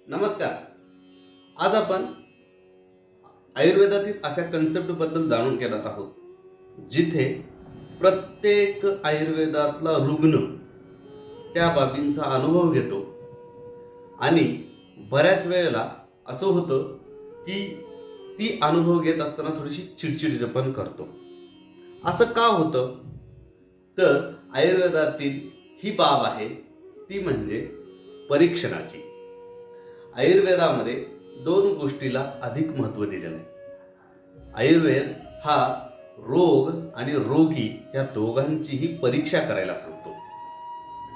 नमस्कार. आज आपण आयुर्वेदातील अशा कन्सेप्टबद्दल जाणून घेणार आहोत, जिथे प्रत्येक आयुर्वेदातला रुग्ण त्या बाबींचा अनुभव घेतो आणि बऱ्याच वेळेला असं होतं की ती अनुभव घेत असताना थोडीशी चिडचिड पण करतो. असं का होतं? तर आयुर्वेदातील ही बाब आहे ती म्हणजे परीक्षणाची. आयुर्वेदामध्ये दोन गोष्टीला अधिक महत्त्व दिलेलं आहे. आयुर्वेद हा रोग आणि रोगी या दोघांचीही परीक्षा करायला सांगतो.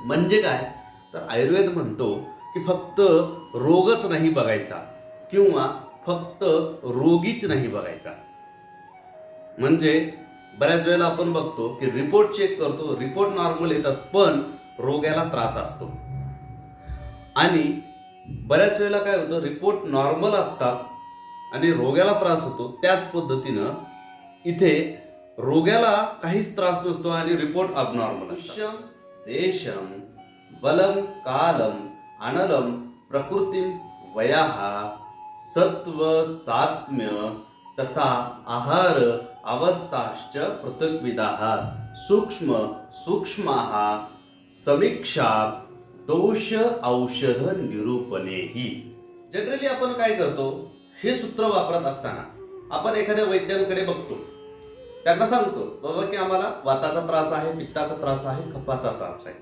म्हणजे काय? तर आयुर्वेद म्हणतो की फक्त रोगच नाही बघायचा किंवा फक्त रोगीच नाही बघायचा. म्हणजे बऱ्याच वेळेला आपण बघतो की रिपोर्ट चेक करतो, रिपोर्ट नॉर्मल येतात, पण रोग्याला त्रास असतो. आणि बऱ्याच वेळेला काय होतं, रिपोर्ट नॉर्मल असतात आणि रोग्याला त्रास होतो. त्याच पद्धतीनं इथे रोग्याला काहीच त्रास नसतो आणि रिपोर्ट अबनॉर्मल असतो. देशम बलम कालम अनलम प्रकृतीम वयाः सत्व सात्म्य तथा आहार अवस्थाश्च पृथक्विदाः सूक्ष्म सूक्ष्माः समीक्षा दोष औषध निरूपणेही. जनरली आपण काय करतो, हे सूत्र वापरत असताना आपण एखाद्या वैद्यांकडे बघतो, त्यांना सांगतो बाबा की आम्हाला वाताचा त्रास आहे, पित्ताचा त्रास आहे, कफाचा त्रास आहे.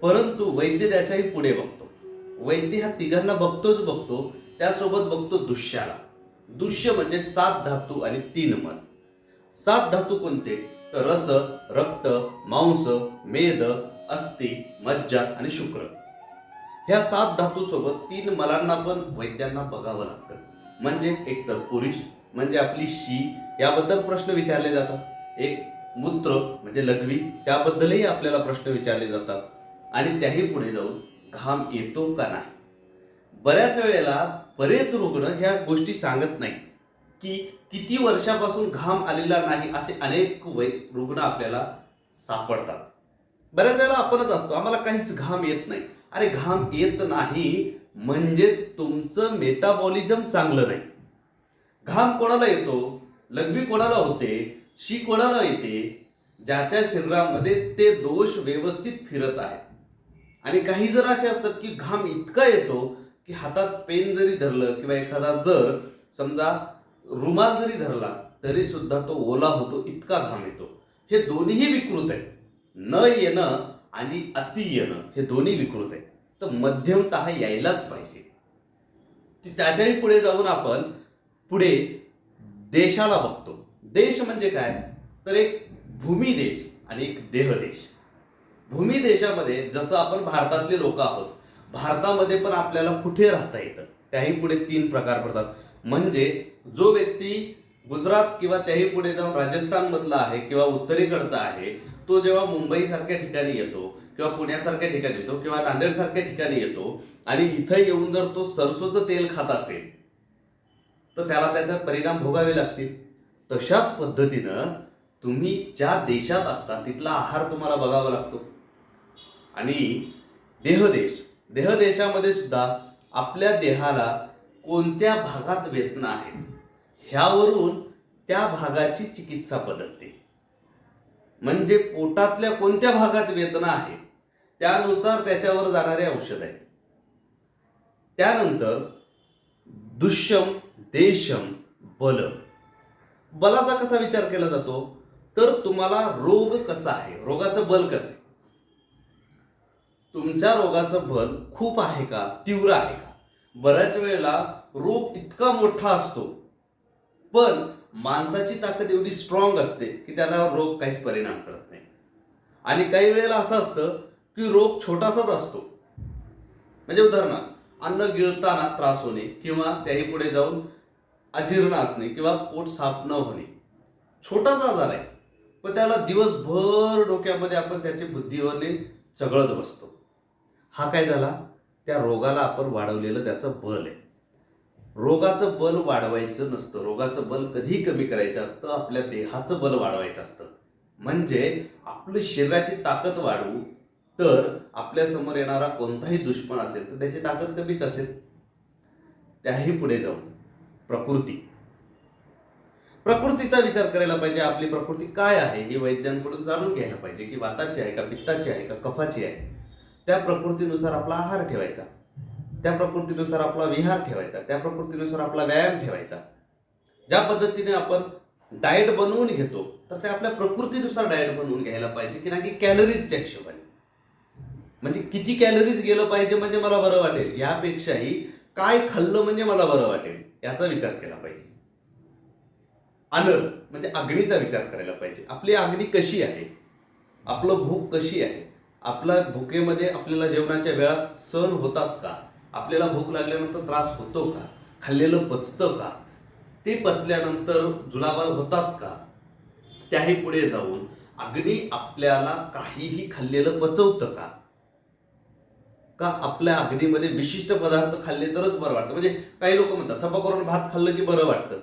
परंतु वैद्य त्याच्याही पुढे बघतो. वैद्य ह्या तिघांना बघतो, त्यासोबत बघतो दुष्याला. दुष्य म्हणजे 7 धातू आणि 3 मल. 7 धातू कोणते? तर रस, रक्त, मांस, मेद, अस्थि, मज्जा आणि शुक्र. ह्या 7 धातू सोबत 3 मलांना पण वैद्यांना बघावं लागतं. म्हणजे एकतर पुरुष म्हणजे आपली शी, याबद्दल प्रश्न विचारले जातात. एक मूत्र म्हणजे लघवी, त्याबद्दलही आपल्याला प्रश्न विचारले जातात. आणि त्याही पुढे जाऊन घाम येतो का नाही. बऱ्याच वेळेला बरेच रुग्ण ह्या गोष्टी सांगत नाही की किती वर्षापासून घाम आलेला नाही, असे अनेक रुग्ण आपल्याला सापडतात. बऱ्याच वेळेला आपणच असतो, आम्हाला काहीच घाम येत नाही. अरे घाम येत नाही म्हणजेच तुमचं मेटाबॉलिझम चांगलं नाही. घाम कोणाला येतो? लघवी कोणाला होते? शी कोणाला येते? ज्याच्या शरीरामध्ये ते दोष व्यवस्थित फिरत आहेत. आणि काही जर असे असतात की घाम इतका येतो की हातात पेन जरी धरलं किंवा एखादा जर समजा रुमाल जरी धरला तरी सुद्धा तो ओला होतो, इतका घाम येतो. हे दोन्हीही विकृत आहे. न येणं आणि अति येणं हे दोन्ही विकृत आहे. तर मध्यमतः यायलाच पाहिजे. त्याच्याही पुढे जाऊन आपण पुढे देशाला बघतो. देश म्हणजे काय? तर एक भूमी देश आणि एक देह देश. भूमी देशामध्ये जसं आपण भारतातले लोक आहोत, भारतामध्ये पण आपल्याला कुठे राहता येतं, त्याही पुढे 3 प्रकार पडतात. म्हणजे जो व्यक्ती गुजरात किंवा त्याही पुढे जाऊन राजस्थान मधला आहे किंवा उत्तरेकडचा आहे, तो जेव्हा मुंबई सारख्या ठिकाणी येतो किंवा पुण्यासारख्या ठिकाणी येतो किंवा नांदेड सारख्या ठिकाणी येतो आणि इथं येऊन जर तो सरसोचं तेल खात असेल तर त्याला त्याचा परिणाम भोगावे लागतील. तशाच पद्धतीनं तुम्ही ज्या देशात असता तिथला आहार तुम्हाला बघावा लागतो. आणि देहदेशामध्ये सुद्धा आपल्या देहाला कोणत्या भागात वेदना आहेत ह्यावरून त्या भागाची चिकित्सा बदलते. म्हणजे पोटातल्या कोणत्या भागात वेदना आहे त्यानुसार त्याच्यावर जाणारे औषध आहेत. त्यानंतर दुष्यम देशम बल. बलाचा कसा विचार केला जातो? तर तुम्हाला रोग कसा आहे, रोगाचं बल कसं आहे. तुमच्या रोगाचं बल खूप आहे का, तीव्र आहे का. बऱ्याच वेळेला रोग इतका मोठा असतो पण माणसाची ताकद एवढी स्ट्रॉंग असते की त्याला रोग काहीच परिणाम करत नाही. आणि काही वेळेला असं असतं की रोग छोटासाच असतो. म्हणजे उदाहरणार्थ अन्न गिळताना त्रास होणे किंवा त्याही पुढे जाऊन अजीर्ण असणे किंवा पोट साफ न होणे, छोटासा आजार आहे, पण त्याला दिवसभर डोक्यामध्ये आपण त्याची बुद्धीवरने चघळत बसतो. हा काय झाला? त्या रोगाला आपण वाढवलेलं त्याचं बल आहे. रोगाचं बल वाढवायचं नसतं, रोगाचं बल कधी कमी करायचं असतं, आपल्या देहाचं बल वाढवायचं असतं. म्हणजे आपली शरीराची ताकद वाढवू तर आपल्या समोर येणारा कोणताही दुश्मन असेल तर त्याची ताकद कमीच असेल. त्याही पुढे जाऊन प्रकृतीचा विचार करायला पाहिजे. आपली प्रकृती काय आहे हे वैद्यांकडून जाणून घ्यायला पाहिजे, की वाताची आहे का, पित्ताची आहे का, कफाची आहे. त्या प्रकृतीनुसार आपला आहार ठेवायचा, त्या प्रकृतीनुसार आपला विहार ठेवायचा, त्या प्रकृतीनुसार आपला व्यायाम ठेवायचा. ज्या पद्धतीने आपण डाएट बनवून घेतो तर ते आपल्या प्रकृतीनुसार डाएट बनवून घ्यायला पाहिजे, की नाही की कॅलरीजच्या हिशोबाने. म्हणजे किती कॅलरीज गेलं पाहिजे म्हणजे मला बरं वाटेल, यापेक्षाही काय खाल्लं म्हणजे मला बरं वाटेल याचा विचार केला पाहिजे. अनल म्हणजे अग्नीचा विचार करायला पाहिजे. आपली अग्नी कशी आहे, आपलं भूक कशी आहे, आपल्या भुकेमध्ये आपल्याला जेवणाच्या वेळा सहन होतात का, आपल्याला भूक लागल्यानंतर त्रास होतो का, खाल्लेलं पचतं का, ते पचल्यानंतर जुलाब होतात का. त्याही पुढे जाऊन अग्नी आपल्याला काहीही खाल्लेलं पचवतं का, आपल्या अग्नीमध्ये विशिष्ट पदार्थ खाल्ले तरच बरं वाटतं. म्हणजे काही लोक म्हणतात सपक भात खाल्लं की बरं वाटतं.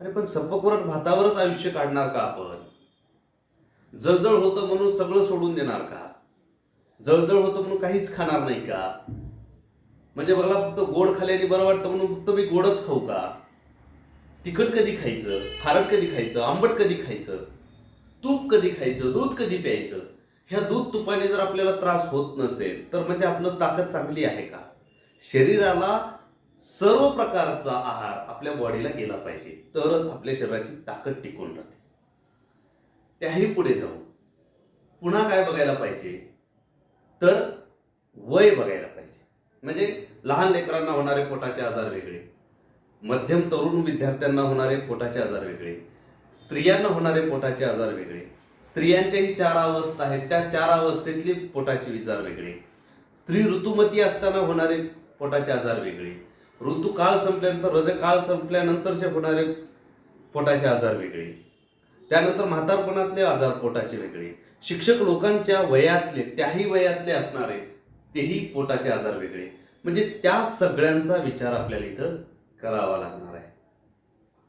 अरे पण सपक भातावरच आयुष्य काढणार का आपण? जळजळ होतं म्हणून सगळं सोडून देणार का? जळजळ होतं म्हणून काहीच खाणार नाही का? म्हणजे मला फक्त गोड खाल्ल्याने बरं वाटतं म्हणून फक्त मी गोडच खाऊ का? तिखट कधी खायचं, खारट कधी खायचं, आंबट कधी खायचं, तूप कधी खायचं, दूध कधी प्यायचं? ह्या दूध तुपाने जर आपल्याला त्रास होत नसेल तर म्हणजे आपलं ताकद चांगली आहे का? शरीराला सर्व प्रकारचा आहार आपल्या बॉडीला गेला पाहिजे, तरच आपल्या शरीराची ताकद टिकून राहते. त्याही पुढे जाऊ पुन्हा काय बघायला पाहिजे तर वय बघायला पाहिजे. म्हणजे लहान लेकरांना होणारे पोटाचे आजार वेगळे, मध्यम तरुण विद्यार्थ्यांना होणारे पोटाचे आजार वेगळे, स्त्रियांना होणारे पोटाचे आजार वेगळे. स्त्रियांच्याही 4 अवस्था आहेत, त्या 4 अवस्थेतले पोटाचे आजार वेगळे. स्त्री ऋतुमती असताना होणारे पोटाचे आजार वेगळे, ऋतुकाळ संपल्यानंतर रजकाळ संपल्यानंतरचे होणारे पोटाचे आजार वेगळे, त्यानंतर म्हातारपणातले आजार पोटाचे वेगळे, शिक्षक लोकांच्या वयातले त्याही वयातले असणारे तेही पोटाचे आजार वेगळे. म्हणजे त्या सगळ्यांचा विचार आपल्याला इथं करावा लागणार आहे.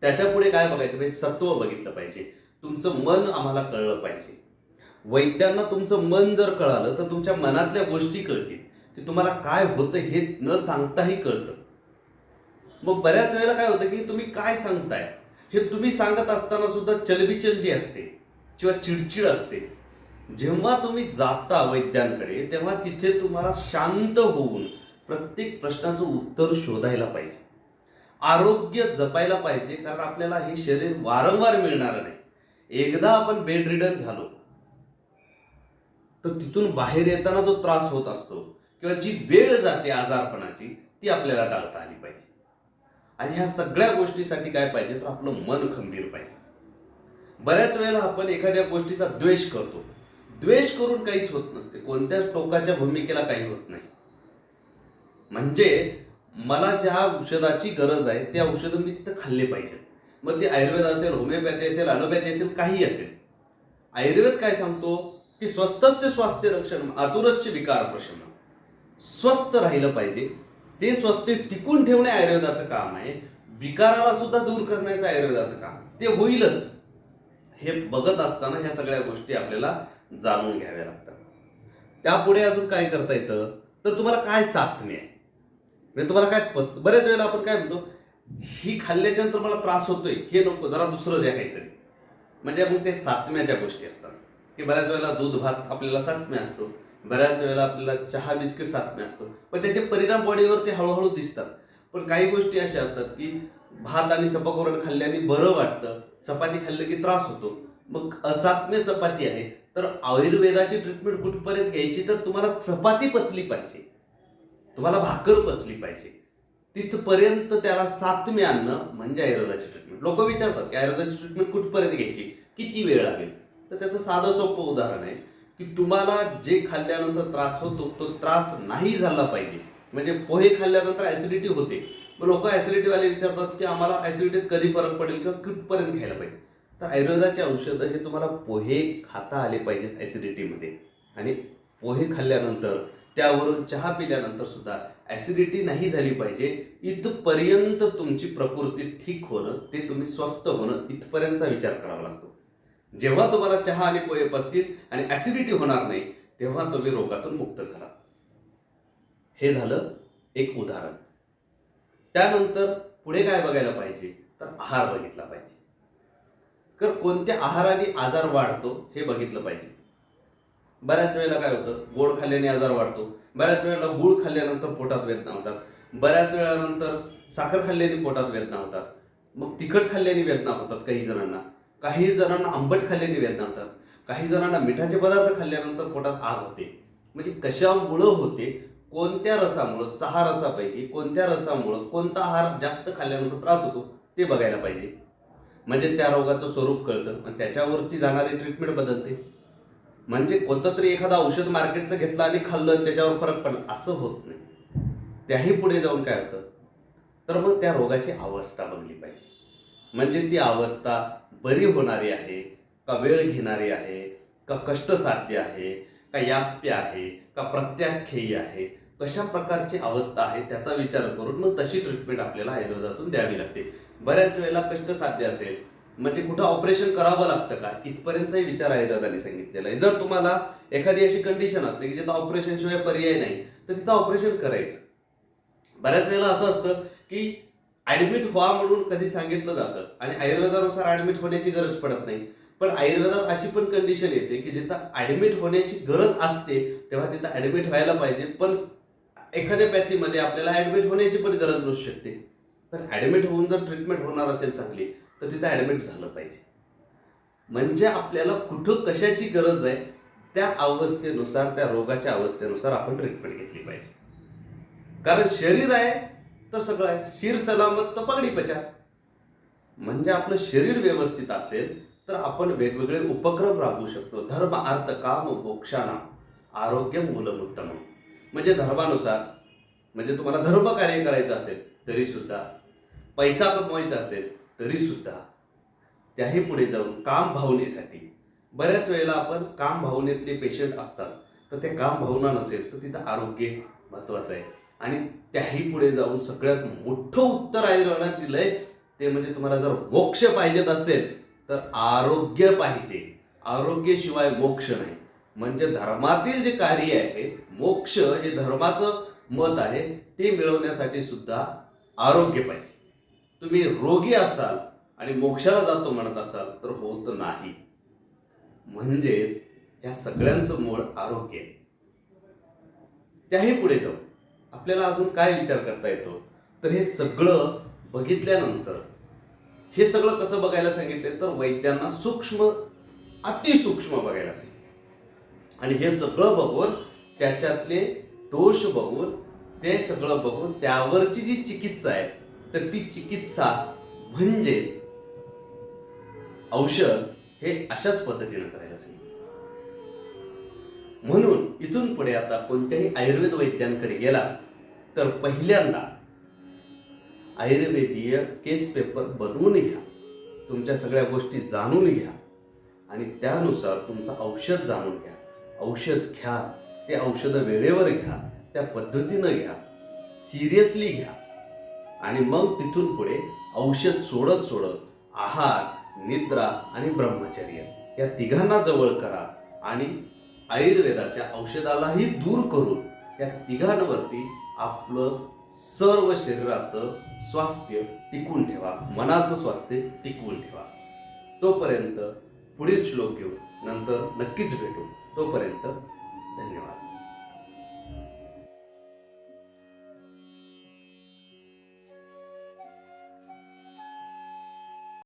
त्याच्या पुढे काय बघायचं पाहिजे, सत्व बघितलं पाहिजे. तुमचं मन आम्हाला कळलं पाहिजे. वैद्यांना तुमचं मन जर कळालं तर तुमच्या मनातल्या गोष्टी कळतील, की तुम्हाला काय होतं हे न सांगताही कळतं. मग बऱ्याच वेळेला काय होतं की तुम्ही काय सांगताय हे तुम्ही सांगत असताना सुद्धा चलबिचल जी असते किंवा चिडचिड असते. जेव्हा तुम्ही जाता वैद्यांकडे तेव्हा तिथे तुम्हाला शांत होऊन प्रत्येक प्रश्नाचं उत्तर शोधायला पाहिजे, आरोग्य जपायला पाहिजे. कारण आपल्याला हे शरीर वारंवार मिळणार नाही. एकदा आपण बेड रिडन झालो तर तिथून बाहेर येताना जो त्रास होत असतो किंवा जी वेळ जाते आजारपणाची ती आपल्याला टाळता आली पाहिजे. आणि ह्या सगळ्या गोष्टीसाठी काय पाहिजे तर आपलं मन खंबीर पाहिजे. बऱ्याच वेळेला आपण एखाद्या गोष्टीचा द्वेष करतो. द्वेष करून काहीच होत नसते, कोणत्याच टोकाच्या भूमिकेला काही होत नाही. म्हणजे मला ज्या औषधाची गरज आहे ते औषधं मी तिथं खाल्ले पाहिजे. मग ते आयुर्वेद असेल, होमिओपॅथी असेल, ॲलोपॅथी असेल, काही असेल. आयुर्वेद काय सांगतो की स्वस्थस्य स्वास्थ्य रक्षण आतुरस्य विकार प्रशमन. स्वस्थ राहिलं पाहिजे, ते स्वस्थ टिकून ठेवणे आयुर्वेदाचं काम आहे. विकाराला सुद्धा दूर करण्याचं आयुर्वेदाचं काम, ते होईलच. हे बघत असताना ह्या सगळ्या गोष्टी आपल्याला जाणून घ्याव्या लागतात. त्यापुढे अजून काय करता येतं तर तुम्हाला काय साथमी आहे, म्हणजे तुम्हाला काय बऱ्याच वेळेला आपण काय म्हणतो, ही खाल्ल्याच्या नंतर मला त्रास होतोय, हे नको, जरा दुसरं द्या काहीतरी. म्हणजे मग ते सातम्याच्या गोष्टी असतात की बऱ्याच वेळेला दूध भात आपल्याला सातम्या असतो, बऱ्याच वेळेला आपल्याला चहा बिस्किट सातम्या असतो, पण त्याचे परिणाम बॉडीवर ते हळूहळू दिसतात. पण काही गोष्टी अशा असतात की भात आणि सपक खाल्ल्याने बरं वाटतं, चपाती खाल्लं की त्रास होतो. मग असात्म्य चपाती आहे तर आयुर्वेदाची ट्रीटमेंट कुठपर्यंत घ्यायची तर तुम्हाला चपाती पचली पाहिजे, तुम्हाला भाकर पचली पाहिजे, तिथपर्यंत त्याला सातम्य आणणं म्हणजे आयुर्वेदाची ट्रीटमेंट. लोक विचारतात की आयुर्वेदाची ट्रीटमेंट कुठपर्यंत घ्यायची, किती वेळ लागेल. तर त्याचं साधं सोपं उदाहरण आहे की तुम्हाला जे खाल्ल्यानंतर त्रास होतो तो त्रास नाही झाला पाहिजे. म्हणजे पोहे खाल्ल्यानंतर ऍसिडिटी होते, मग लोक ऍसिडिटीवाले विचारतात की आम्हाला ऍसिडिटीत कधी फरक पडेल किंवा कुठपर्यंत घ्यायला पाहिजे. तर आयुर्वेदाचे औषधं हे तुम्हाला पोहे खाता आले पाहिजेत ऍसिडिटीमध्ये, आणि पोहे खाल्ल्यानंतर त्यावरून चहा पिल्यानंतर सुद्धा ऍसिडिटी नाही झाली पाहिजे. इथपर्यंत तुमची प्रकृती ठीक होणं, ते तुम्ही स्वस्थ होणं, इथपर्यंतचा विचार करावा लागतो. जेव्हा तुम्हाला चहा आणि पोहे पचतील आणि ऍसिडिटी होणार नाही तेव्हा तुम्ही रोगातून मुक्त झाला. हे झालं एक उदाहरण. त्यानंतर पुढे काय बघायला पाहिजे, तर आहार बघितला पाहिजे. तर कोणत्या आहाराने आजार वाढतो हे बघितलं पाहिजे. बऱ्याच वेळेला काय होतं, गोड खाल्ल्याने आजार वाढतो, बऱ्याच वेळेला गूळ खाल्ल्यानंतर पोटात वेदना होतात, बऱ्याच वेळानंतर साखर खाल्ल्याने पोटात वेदना होतात, मग तिखट खाल्ल्याने वेदना होतात काही जणांना आंबट खाल्ल्याने वेदना होतात, काही जणांना मिठाचे पदार्थ खाल्ल्यानंतर पोटात आग होते. म्हणजे कशामुळं होते, कोणत्या रसामुळं, 6 रसापैकी कोणत्या रसामुळं कोणता आहार जास्त खाल्ल्यानंतर त्रास होतो ते बघायला पाहिजे. म्हणजे त्या रोगाचं स्वरूप कळतं आणि त्याच्यावरची जाणारी ट्रीटमेंट बदलते. म्हणजे कोणतं तरी एखादं औषध मार्केटचं घेतलं आणि खाल्लं आणि त्याच्यावर फरक पडला असं होत नाही. त्याही पुढे जाऊन काय होतं, तर मग त्या रोगाची अवस्था बघली पाहिजे. म्हणजे ती अवस्था बरी होणारी आहे का, वेळ घेणारी आहे का, कष्टसाध्य आहे का, याप्य आहे का, प्रत्याख्ययी आहे, कशा प्रकारची अवस्था आहे त्याचा विचार करून मग तशी ट्रीटमेंट आपल्याला आयुर्वेदातून द्यावी लागते. बऱ्याच वेळेला कष्टसाध्य असेल म्हणजे कुठं ऑपरेशन करावं लागतं का, इथपर्यंतचाही विचार आयुर्वेदाने सांगितलेला आहे. जर तुम्हाला एखादी अशी कंडिशन असते की जिथं ऑपरेशन शिवाय पर्याय नाही, तर तिथं ऑपरेशन करायचं. बऱ्याच वेळेला असं असतं की ऍडमिट व्हा म्हणून कधी सांगितलं जातं आणि आयुर्वेदानुसार ऍडमिट होण्याची गरज पडत नाही. पण आयुर्वेदात अशी पण कंडिशन येते की जिथं ऍडमिट होण्याची गरज असते तेव्हा तिथं ऍडमिट व्हायला पाहिजे, पण एखाद्या पॅथीमध्ये आपल्याला ऍडमिट होण्याची पण गरज नसू शकते. पण ऍडमिट होऊन जर ट्रीटमेंट होणार असेल चांगली तर तिथं ऍडमिट झालं पाहिजे. म्हणजे आपल्याला कुठं कशाची गरज आहे त्या अवस्थेनुसार, त्या रोगाच्या अवस्थेनुसार आपण ट्रीटमेंट घेतली पाहिजे. कारण शरीर आहे तर सगळं आहे, शिर सलामत तो पगडी 50. म्हणजे आपलं शरीर व्यवस्थित असेल तर आपण वेगवेगळे उपक्रम राबवू शकतो. धर्म अर्थ काम मोक्षाना आरोग्य मूलमुत्तम. म्हणजे धर्मानुसार, म्हणजे तुम्हाला धर्म कार्य करायचं असेल तरी सुद्धा, पैसा कमवायचा असेल तरी सुद्धा, त्याही पुढे जाऊन काम भावनेसाठी बऱ्याच वेळेला आपण काम भावनेतले पेशंट असतात, तर ते काम भावना नसेल तर तिथं आरोग्य महत्वाचं आहे. आणि त्याही पुढे जाऊन सगळ्यात मोठं उत्तर आयुर्वेदात दिलंय ते म्हणजे तुम्हाला जर मोक्ष पाहिजेत असेल तर आरोग्य पाहिजे, आरोग्याशिवाय मोक्ष नाही. म्हणजे धर्मातील जे कार्य आहे, मोक्ष हे धर्माचं मत आहे, ते मिळवण्यासाठी सुद्धा आरोग्य पाहिजे. तुम्ही रोगी असाल आणि मोक्षाला जातो म्हणत असाल तर होत नाही. म्हणजेच या सगळ्यांचं मूळ आरोग्य आहे. त्याही पुढे जाऊन आपल्याला अजून काय विचार करता येतो, तर हे सगळं बघितल्यानंतर, हे सगळं कसं बघायला सांगितलं तर वैद्यांना सूक्ष्म, अतिसूक्ष्म बघायला सांगितलं. आणि हे सगळं बघून त्याच्यातले दोष बघून, ते सगळं बघून त्यावरची जी चिकित्सा आहे तर ती चिकित्सा म्हणजेच औषध हे अशाच पद्धतीने करायला सांगितलं. म्हणून इथून पुढे आता कोणत्याही आयुर्वेद वैद्यांकडे गेला तर पहिल्यांदा आयुर्वेदीय केस पेपर बनवून घ्या, तुमच्या सगळ्या गोष्टी जाणून घ्या आणि त्यानुसार तुमचं औषध जाणून घ्या. औषध घ्या, ते औषधं वेळेवर घ्या, त्या पद्धतीनं घ्या, सिरियसली घ्या. आणि मग तिथून पुढे औषध सोडत सोडत आहार, निद्रा आणि ब्रह्मचर्य या तिघांना जवळ करा आणि आयुर्वेदाच्या औषधालाही दूर करून या तिघांवरती आपलं सर्व शरीराचं स्वास्थ्य टिकवून ठेवा, मनाचं स्वास्थ्य टिकवून ठेवा. तोपर्यंत पुढील श्लोक घेऊन नंतर नक्कीच भेटू. तोपर्यंत धन्यवाद.